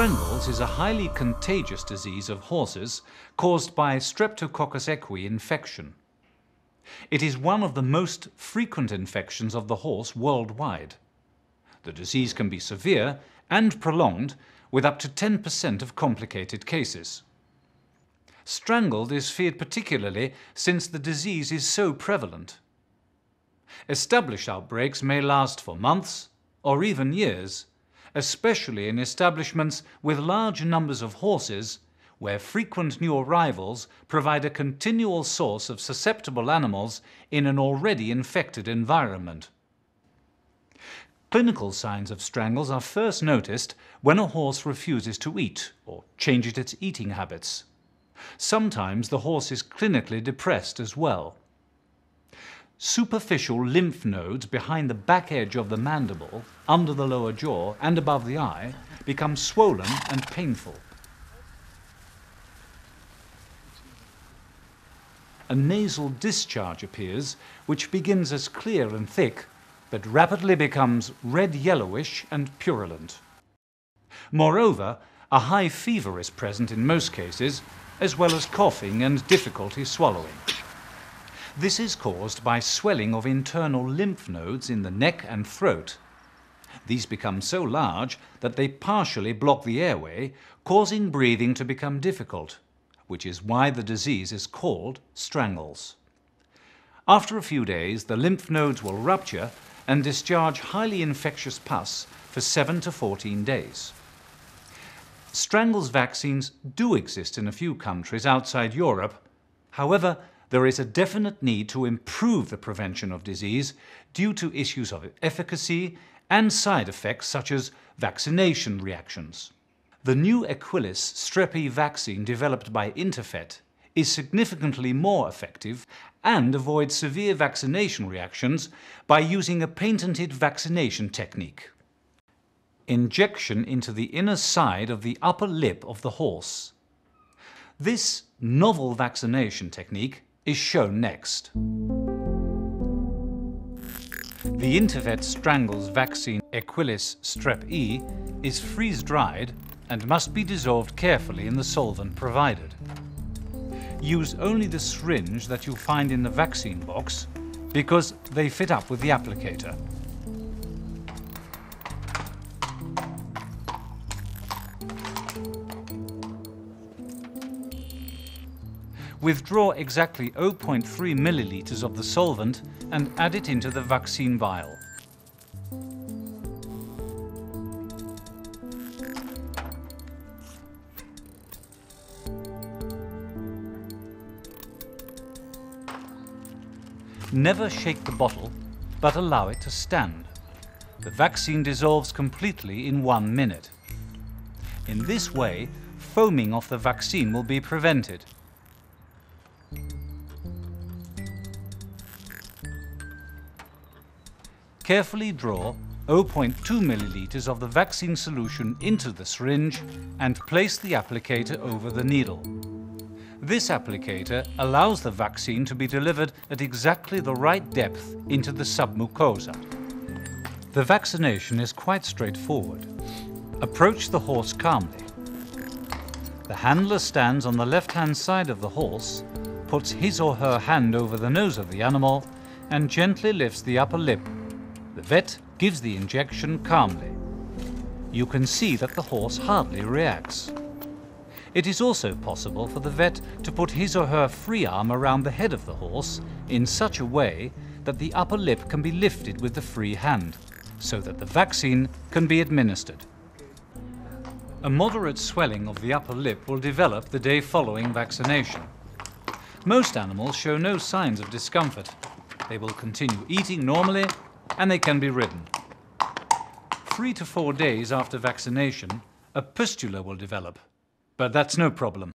Strangles is a highly contagious disease of horses caused by Streptococcus equi infection. It is one of the most frequent infections of the horse worldwide. The disease can be severe and prolonged, with up to 10% of complicated cases. Strangled is feared particularly since the disease is so prevalent. Established outbreaks may last for months or even years, especially in establishments with large numbers of horses, where frequent new arrivals provide a continual source of susceptible animals in an already infected environment. Clinical signs of strangles are first noticed when a horse refuses to eat or changes its eating habits. Sometimes the horse is clinically depressed as well. Superficial lymph nodes behind the back edge of the mandible, under the lower jaw and above the eye become swollen and painful. A nasal discharge appears, which begins as clear and thick, but rapidly becomes red-yellowish and purulent. Moreover, a high fever is present in most cases, as well as coughing and difficulty swallowing. This is caused by swelling of internal lymph nodes in the neck and throat. These become so large that they partially block the airway, causing breathing to become difficult, which is why the disease is called strangles. After a few days, the lymph nodes will rupture and discharge highly infectious pus for 7 to 14 days. Strangles vaccines do exist in a few countries outside Europe. However, there is a definite need to improve the prevention of disease due to issues of efficacy and side effects such as vaccination reactions. The new Equilis Strep vaccine developed by Interfet is significantly more effective and avoids severe vaccination reactions by using a patented vaccination technique. Injection into the inner side of the upper lip of the horse. This novel vaccination technique is shown next. The Interfet Strangles vaccine Equilis Strep E is freeze-dried and must be dissolved carefully in the solvent provided. Use only the syringe that you find in the vaccine box because they fit up with the applicator. Withdraw exactly 0.3 milliliters of the solvent and add it into the vaccine vial. Never shake the bottle, but allow it to stand. The vaccine dissolves completely in 1 minute. In this way, foaming of the vaccine will be prevented. Carefully draw 0.2 milliliters of the vaccine solution into the syringe and place the applicator over the needle. This applicator allows the vaccine to be delivered at exactly the right depth into the submucosa. The vaccination is quite straightforward. Approach the horse calmly. The handler stands on the left-hand side of the horse, puts his or her hand over the nose of the animal, and gently lifts the upper lip. The vet gives the injection calmly. You can see that the horse hardly reacts. It is also possible for the vet to put his or her free arm around the head of the horse in such a way that the upper lip can be lifted with the free hand, so that the vaccine can be administered. A moderate swelling of the upper lip will develop the day following vaccination. Most animals show no signs of discomfort. They will continue eating normally and they can be ridden. 3 to 4 days after vaccination, a pustula will develop, but that's no problem.